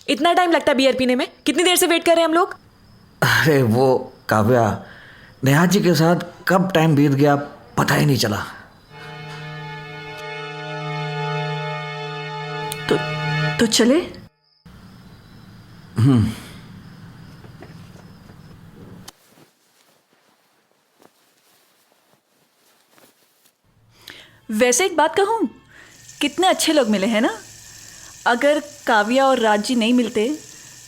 इतना टाइम लगता है बियर पीने में? कितनी देर से वेट कर रहे हैं हम लोग? अरे वो काव्या, नेहा जी के साथ कब टाइम बीत गया पता ही नहीं चला। तो चले। वैसे एक बात कहूं, कितने अच्छे लोग मिले हैं ना। अगर काव्या और राज जी नहीं मिलते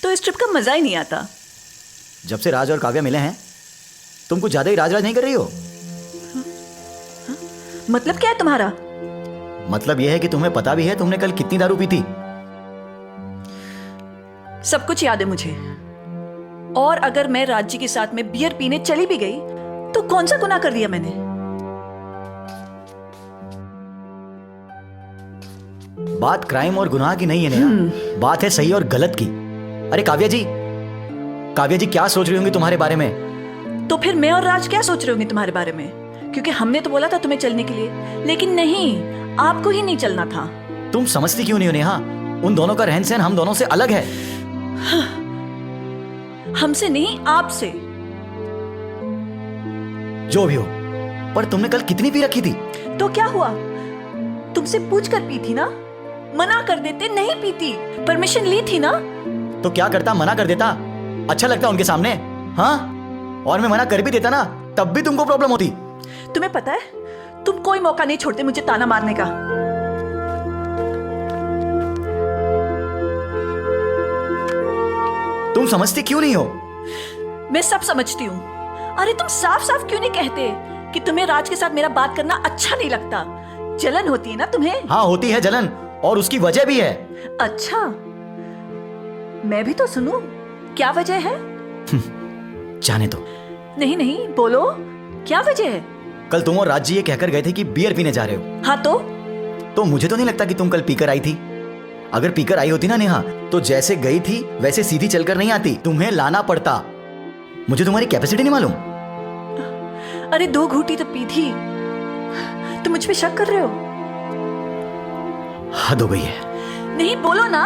तो इस ट्रिप का मजा ही नहीं आता। जब से राज और काव्या मिले हैं तुम कुछ ज्यादा ही राज राज नहीं कर रही हो। मतलब क्या है तुम्हारा? मतलब यह है कि तुम्हें पता भी है तुमने कल कितनी दारू पी थी। सब कुछ याद है मुझे। और अगर मैं राज जी के साथ में बियर पीने चली भी गई तो कौन सा गुनाह कर दिया मैंने? बात क्राइम और गुनाह की नहीं है नेहा, बात है सही और गलत की। अरे काव्या जी क्या सोच रही होंगी तुम्हारे बारे में? तो फिर मैं और राज क्या सोच रहे होंगे तुम्हारे बारे में? क्योंकि हमने तो बोला था तुम्हें चलने के लिए, लेकिन नहीं, आपको ही नहीं चलना था। तुम समझती क्यों नहीं हो नेहा? उन दोनों का रहन सहन हम दोनों से अलग है। हमसे नहीं, आपसे। जो भी हो, पर तुमने कल कितनी पी रखी थी? तो क्या हुआ? तुमसे पूछ कर पी थी ना? मना कर देते नहीं पीती, परमिशन ली थी ना? तो क्या करता, मना कर देता? अच्छा लगता उनके सामने? हाँ, और मैं मना कर भी देता ना तब भी तुमको प्रॉब्लम होती। तुम्हें पता है, तुम कोई मौका नहीं छोड़ते मुझे ताना मारने का। तुम समझती क्यों नहीं हो? मैं सब समझती हूँ। अरे तुम साफ साफ क्यों नहीं कहते कि तुम्हें राज के साथ मेरा बात करना अच्छा नहीं लगता? जलन होती है ना तुम्हें? हाँ होती है जलन, और उसकी वजह भी है। अच्छा, मैं भी तो सुनूं, क्या वजह है? जाने दो। नहीं नहीं, बोलो, क्या वजह है? कल तुम और राज जी ये कहकर गए थे कि बियर पीने जा रहे हो। हाँ तो मुझे तो नहीं लगता कि तुम कल पीकर आई थी। अगर पीकर आई होती ना नेहा, तो जैसे गई थी वैसे सीधी चलकर नहीं आती, तुम्हें लाना पड़ता। मुझे तुम्हारी कैपेसिटी नहीं मालूम। अरे 2 घूंटी तो पी थी, तुम मुझ पे शक कर रहे हो? हद हो गई है। नहीं, बोलो ना,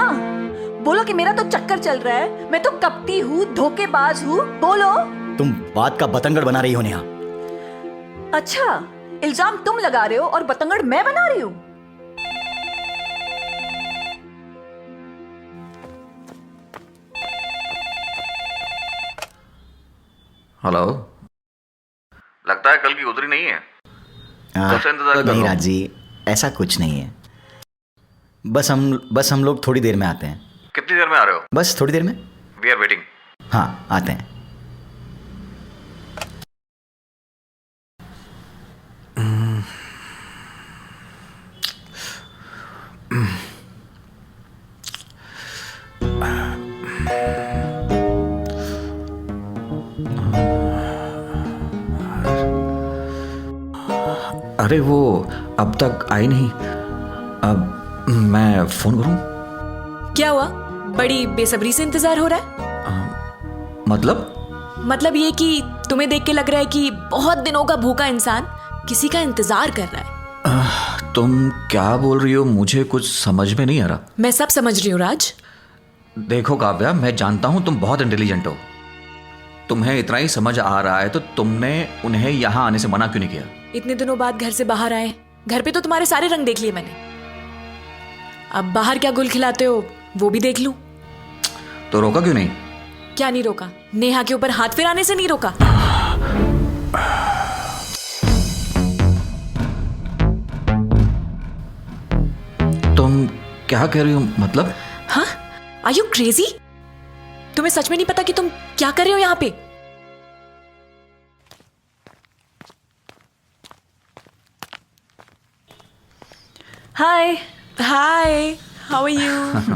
बोलो कि मेरा तो चक्कर चल रहा है, मैं तो कपटी हूँ, धोखेबाज हूँ, बोलो। तुम बात का बतंगड़ बना रही हो नेहा। अच्छा, इल्जाम तुम लगा रहे हो और बतंगड़ मैं बना रही हूँ? हेलो, लगता है कल की उतरी नहीं है। कब से इंतजार कर नहीं रहा हूं? राज जी, ऐसा कुछ नहीं है। बस हम लोग थोड़ी देर में आते हैं। कितनी देर में आ रहे हो? बस थोड़ी देर में। We are waiting. हाँ, आते हैं। अरे वो अब तक आई नहीं। अब मैं फोन करूं? क्या हुआ? बड़ी बेसब्री से इंतजार हो रहा है? मतलब ये कि तुम्हें देख के लग रहा है कि बहुत दिनों का भूखा इंसान किसी का इंतजार कर रहा है। तुम क्या बोल रही हो? मुझे कुछ समझ में नहीं आ रहा। मैं सब समझ रही हूँ राज। देखो काव्या, मैं जानता हूं तुम बहुत इंटेलिजेंट हो। तुम्हें इतना ही समझ आ रहा है तो तुमने उन्हें यहां आने से मना क्यों नहीं किया? इतने दिनों बाद घर से बाहर आए, घर पे तो तुम्हारे सारे रंग देख लिए मैंने, अब बाहर क्या गुल खिलाते हो वो भी देख लूं। तो रोका क्यों नहीं? क्या नहीं रोका? नेहा के ऊपर हाथ फिराने से नहीं रोका। तुम क्या कह रही हो? मतलब हाँ, आर यू क्रेजी? तुम्हें सच में नहीं पता कि तुम क्या कर रहे हो यहाँ पे? Hi. Hi, how are you?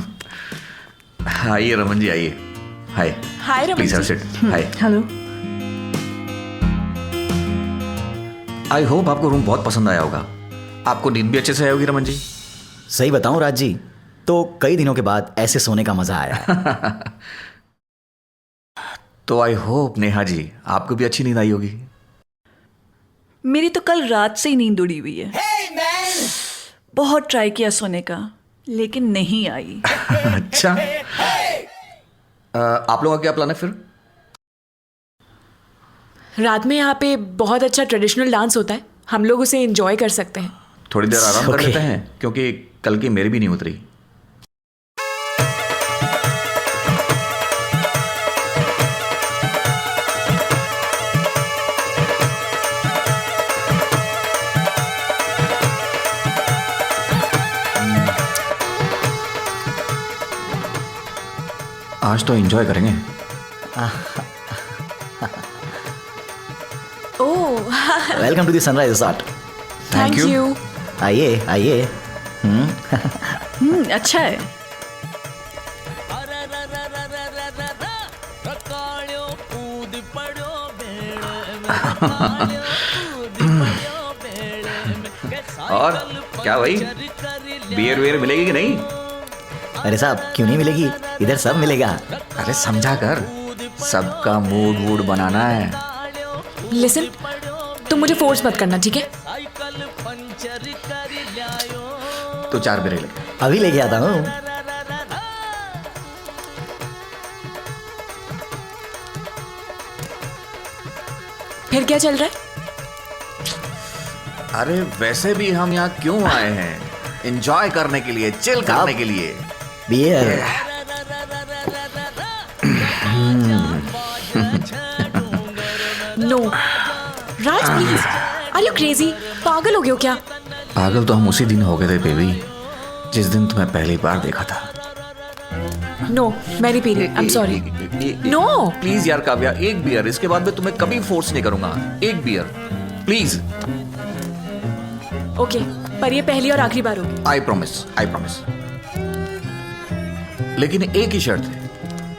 आइए रमन जी, आइए। Hi. Hi Raman please have जी। Sit. Hi. Hello. I hope आपको रूम बहुत पसंद आया होगा। आपको नींद भी अच्छे से आई होगी रमन जी। सही बताऊं राज जी, तो कई दिनों के बाद ऐसे सोने का मजा आया है। तो आई होप नेहा जी आपको भी अच्छी नींद आई होगी। मेरी तो कल रात से ही नींद उड़ी हुई है। बहुत ट्राई किया सोने का, लेकिन नहीं आई। अच्छा, आप लोगों का क्या प्लान है फिर? रात में यहाँ पे बहुत अच्छा ट्रेडिशनल डांस होता है, हम लोग उसे एंजॉय कर सकते हैं। थोड़ी देर आराम कर Okay. लेते हैं, क्योंकि कल की मेरी भी नहीं उतरी। आज तो एंजॉय करेंगे। Oh welcome to the Sunrise Resort. Thank you. You. आइए आइए। अच्छा है। और क्या भाई, बियर वियर मिलेगी कि नहीं? अरे साहब क्यों नहीं मिलेगी, इधर सब मिलेगा। अरे समझा कर, सबका मूड वूड बनाना है। लिसन, तुम मुझे फोर्स मत करना, ठीक है? तो 4 बियर ले। अभी लेके आता हूँ। फिर क्या चल रहा है? अरे वैसे भी हम यहाँ क्यों आए हैं? एंजॉय करने के लिए, चिल करने के लिए। Beer. No Raj please, are you crazy? पागल हो गए हो क्या? पागल तो हम उसी दिन हो गए थे बेबी, जिस दिन तुम्हें पहली बार देखा था। नो मैं नहीं पी रही, I am sorry. No please यार काव्या, एक बियर, इसके बाद मैं तुम्हें कभी फोर्स नहीं करूंगा। एक बियर प्लीज। ओके, पर ये पहली और आखिरी बार होगी। I promise, I promise. लेकिन एक ही शर्त है,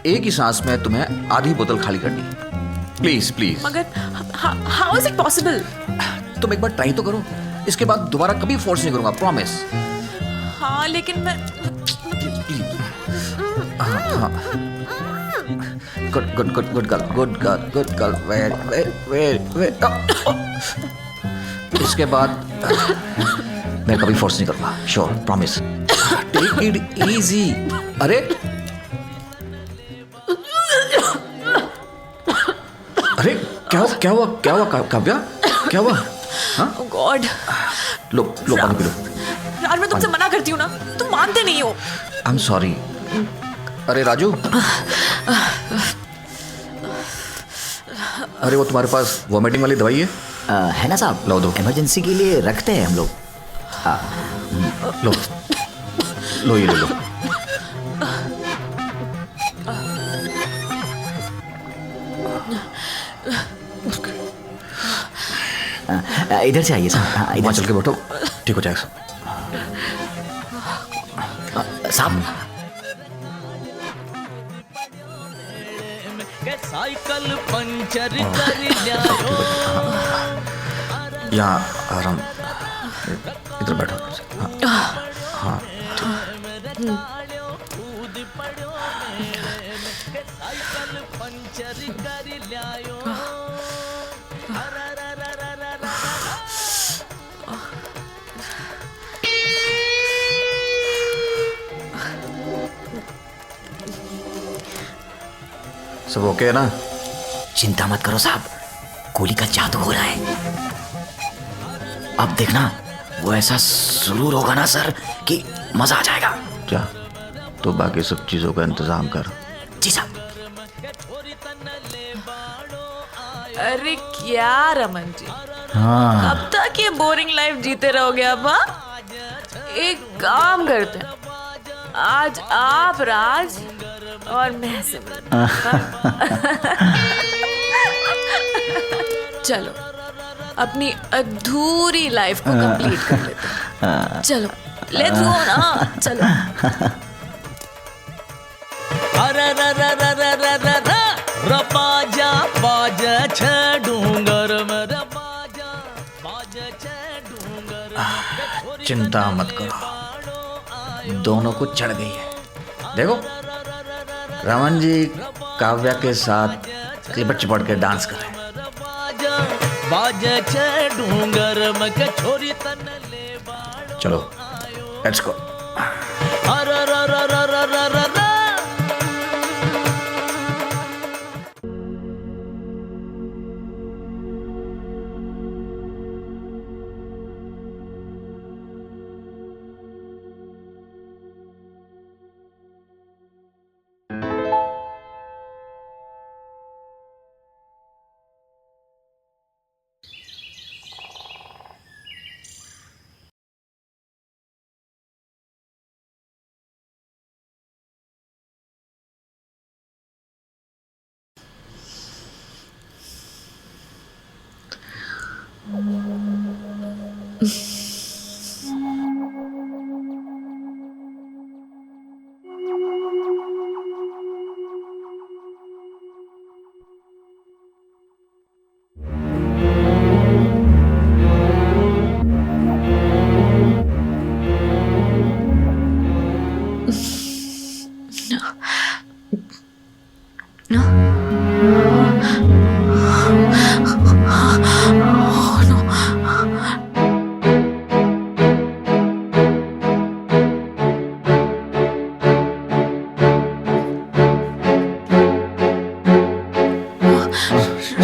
एक ही सांस में तुम्हें आधी बोतल खाली करनी है। Please please. मगर हाउ इज इट पॉसिबल? तुम एक बार ट्राई तो करो, इसके बाद दोबारा कभी फोर्स नहीं करूंगा, प्रॉमिस। हाँ लेकिन मैं good good good good girl, good girl, good girl, very very very. इसके बाद मैं कभी फोर्स नहीं करूंगा, sure, promise. Take it easy. अरे अरे क्या हुआ काव्या, क्या हुआ? ओह गॉड। लो लो पानी पी लो। यार मैं तुमसे मना करती हूँ ना, तुम मानते नहीं हो। आई एम सॉरी। अरे राजू, अरे वो तुम्हारे पास वॉमिटिंग वाली दवाई है? है ना साहब, लो दो। इमरजेंसी के लिए रखते हैं हम लोग। लो लो, ये ले लो। इधर से आइए साहब। हाँ, इधर वहाँ चल के बैठो, ठीक हो जाएगा सब। साहब। साइकिल पंचर कर जाओ। यहाँ आराम, इधर बैठो। हाँ हाँ सब ओके है ना? चिंता मत करो साहब, गोली का जादू हो रहा है। अब देखना, वो ऐसा सुरूर होगा ना सर कि मजा आ जाएगा। क्या? तो बाकी सब चीजों का इंतजाम कर। जी साहब। अरे क्या रमन जी, हाँ। अब तक ये बोरिंग लाइफ जीते रहोगे? अब हाँ? एक काम करते हैं, आज आप राज और मैं सिमरन। चलो अपनी अधूरी लाइफ को कंप्लीट कर लेते हैं। चलो लेट्स गो ना, चलो। अरे बाजा बाजा छ डूंगर में, बाजा छ डूंगर में। चिंता मत करो, दोनों को चढ़ गई है। देखो रमन जी काव्या के साथ लिपट चिपट के डांस कर रहे हैं। बाजा छ डूंगर में के छोरी तन ले। चलो लेट्स गो। अरे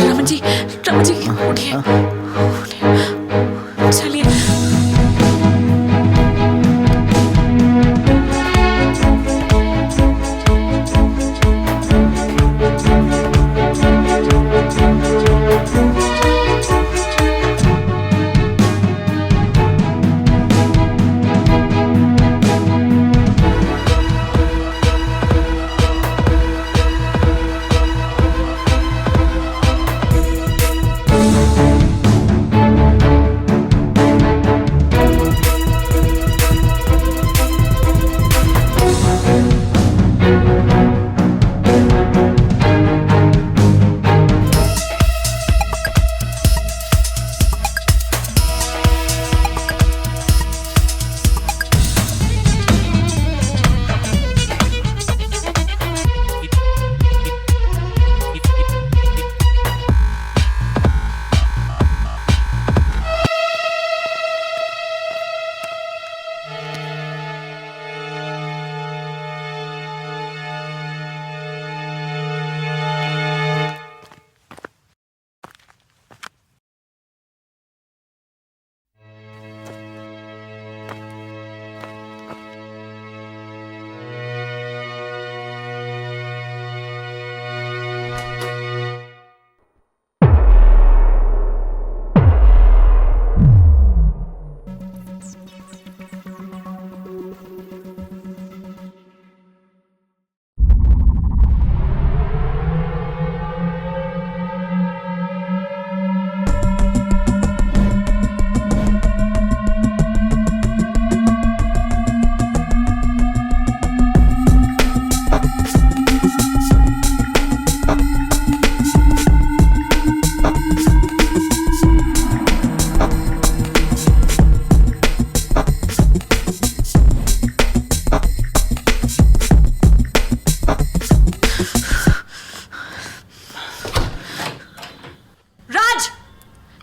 रमन जी उठिए उठिए, चलिए।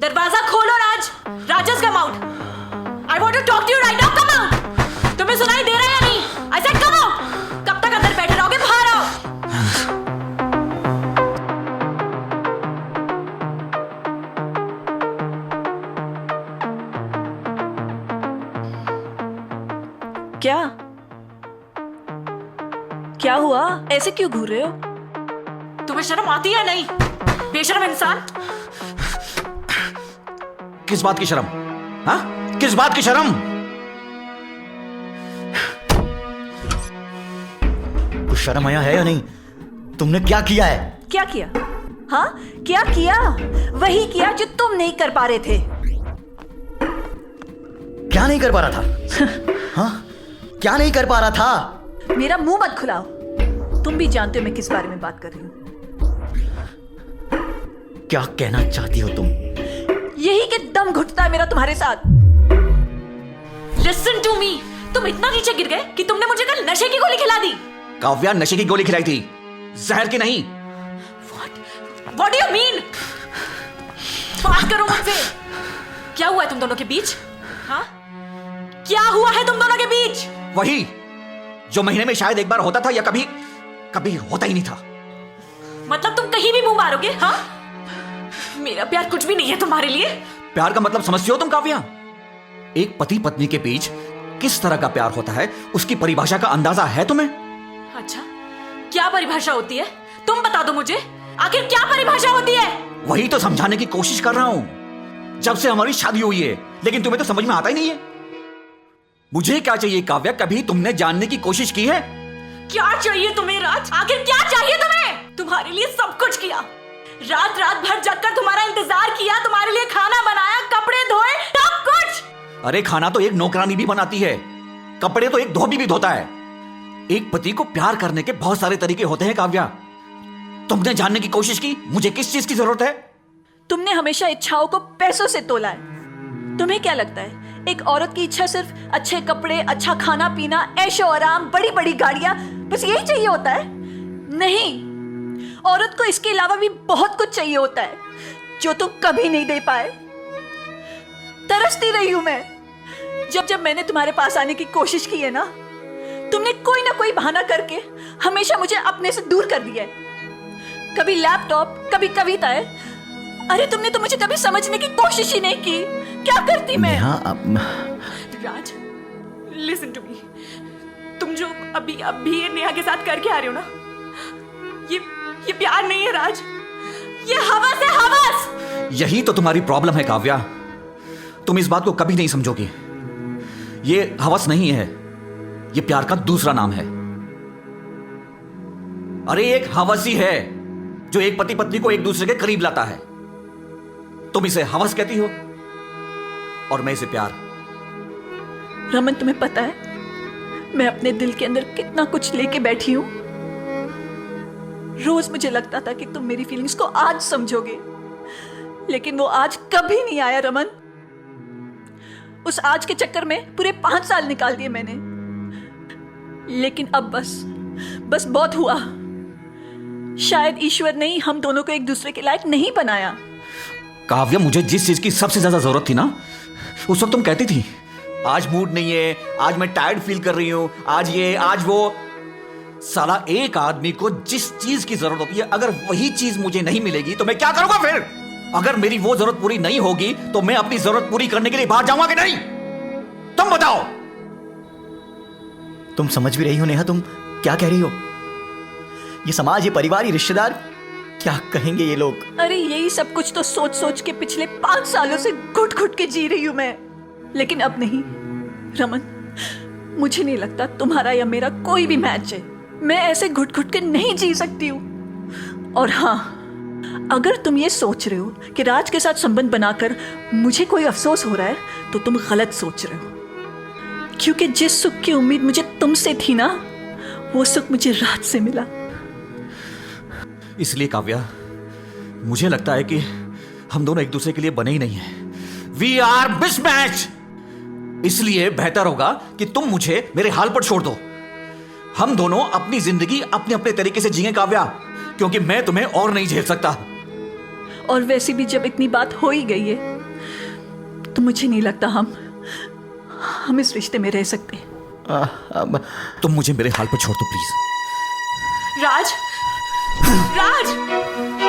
दरवाजा खोलो राज। राजस come out. I want to talk to you right now, come out. तुम्हें सुनाई दे रहा है या नहीं? I said come out. कब तक अंदर बैठे रहोगे? बाहर आओ। क्या क्या हुआ? ऐसे क्यों घूर रहे हो? तुम्हें शर्म आती है नहीं? बेशर्म इंसान। किस बात की शर्म? हाँ, किस बात की शर्म? कुछ शर्म आया है या नहीं? तुमने क्या किया है? क्या किया? हाँ, क्या किया? वही किया जो तुम नहीं कर पा रहे थे। क्या नहीं कर पा रहा था? हाँ, क्या नहीं कर पा रहा था? मेरा मुंह मत खुलाओ। तुम भी जानते हो मैं किस बारे में बात कर रही हूं। क्या कहना चाहती हो तुम? यही कि दम घुटता है मेरा तुम्हारे साथ। Listen to me। तुम इतना नीचे गिर गए कि तुमने मुझे कल नशे की गोली खिला दी। काव्या नशे की गोली खिलाई थी, जहर की नहीं। What do you mean? बात करो मुझसे। क्या हुआ है तुम दोनों के बीच? हाँ? क्या हुआ है तुम दोनों के बीच? वही जो महीने में शायद एक बार होता था या कभी कभी होता ही नहीं था। मतलब तुम कहीं भी मुंह मारोगे? हाँ? मेरा प्यार कुछ भी नहीं है तुम्हारे लिए। प्यार का मतलब समझती हो तुम काव्या? एक पति पत्नी के बीच किस तरह का प्यार होता है उसकी परिभाषा का अंदाजा है तुम्हें? अच्छा, क्या परिभाषा होती है? तुम बता दो मुझे। आखिर क्या परिभाषा होती है? वही तो समझाने की कोशिश कर रहा हूं जब से हमारी शादी हुई है, लेकिन तुम्हें तो समझ में आता ही नहीं है। मुझे क्या चाहिए काव्या, कभी तुमने जानने की कोशिश की है? क्या चाहिए तुम्हें राज? आखिर क्या चाहिए तुम्हें? तुम्हारे लिए सब कुछ किया। रात रात भर जगकर तुम्हारा इंतजार किया, तुम्हारे लिए खाना बनाया, कपड़े धोए, सब कुछ। अरे खाना तो एक नौकरानी भी बनाती है, कपड़े तो एक धोबी भी धोता है। एक पति को प्यार करने के बहुत सारे तरीके होते हैं काव्या। तुमने जानने की कोशिश की मुझे किस चीज की जरूरत है? तुमने हमेशा इच्छाओं को पैसों से तोला है। तुम्हें क्या लगता है एक औरत की इच्छा सिर्फ अच्छे कपड़े, अच्छा खाना पीना, ऐशो आराम, बड़ी बड़ी गाड़ियां, बस यही चाहिए होता है? नहीं, औरत को इसके अलावा भी बहुत कुछ चाहिए होता है जो तुम कभी नहीं दे पाए। तरसती रही हूं मैं। जब जब मैंने तुम्हारे पास आने की कोशिश की है ना, तुमने कोई ना कोई बहाना करके हमेशा मुझे अपने से दूर कर दिया है। कभी लैपटॉप, कभी कविताएं। अरे तुमने तो मुझे कभी समझने की कोशिश ही नहीं की। क्या करती मैं? राज, लिसन टू मी। तुम जो अभी ये नेहा के साथ करके आ रहे हो ना, ये प्यार नहीं है राज, ये हवस है, हवस। यही तो तुम्हारी प्रॉब्लम है काव्या, तुम इस बात को कभी नहीं समझोगी। ये हवस नहीं है, ये प्यार का दूसरा नाम है। अरे एक हवस ही है जो एक पति पत्नी को एक दूसरे के करीब लाता है। तुम इसे हवस कहती हो और मैं इसे प्यार। रमन, तुम्हें पता है मैं अपने दिल के अंदर कितना कुछ लेके बैठी हूं। रोज मुझे लगता था कि तुम मेरी फीलिंग्स को आज समझोगे, लेकिन वो आज कभी नहीं आया रमन। उस आज के चक्कर में पूरे 5 साल निकाल दिए मैंने, लेकिन अब बस बहुत हुआ। शायद ईश्वर ने ही हम दोनों को एक दूसरे के लायक नहीं बनाया। काव्या, मुझे जिस चीज की सबसे ज्यादा जरूरत थी ना, उस वक्त तुम कहती थी आज मूड नहीं है, आज मैं टायर्ड फील कर रही हूं, आज ये आज वो। साला एक आदमी को जिस चीज की जरूरत होती है, अगर वही चीज मुझे नहीं मिलेगी तो मैं क्या करूंगा फिर? अगर मेरी वो जरूरत पूरी नहीं होगी तो मैं अपनी जरूरत पूरी करने के लिए बाहर जाऊंगा कि नहीं? तुम बताओ। तुम समझ भी रही हो नेहा, तुम क्या कह रही हो? ये समाज, ये परिवार, ये रिश्तेदार क्या कहेंगे ये लोग? अरे यही सब कुछ तो सोच सोच के पिछले 5 सालों से घुट घुट के जी रही हूं मैं। लेकिन अब नहीं रमन, मुझे नहीं लगता तुम्हारा या मेरा कोई भी मैच है। मैं ऐसे घुट घुट के नहीं जी सकती हूं। और हाँ, अगर तुम ये सोच रहे हो कि राज के साथ संबंध बनाकर मुझे कोई अफसोस हो रहा है, तो तुम गलत सोच रहे हो। क्योंकि जिस सुख की उम्मीद मुझे तुमसे थी ना, वो सुख मुझे राज से मिला। इसलिए काव्या, मुझे लगता है कि हम दोनों एक दूसरे के लिए बने ही नहीं हैं। We are mismatch. इसलिए बेहतर होगा कि तुम मुझे मेरे हाल पर छोड़ दो। हम दोनों अपनी जिंदगी अपने अपने तरीके से जिएं काव्या, क्योंकि मैं तुम्हें और नहीं झेल सकता। और वैसे भी जब इतनी बात हो ही गई है, तो मुझे नहीं लगता हम इस रिश्ते में रह सकते। तुम मुझे मेरे हाल पर छोड़ दो प्लीज। राज, राज।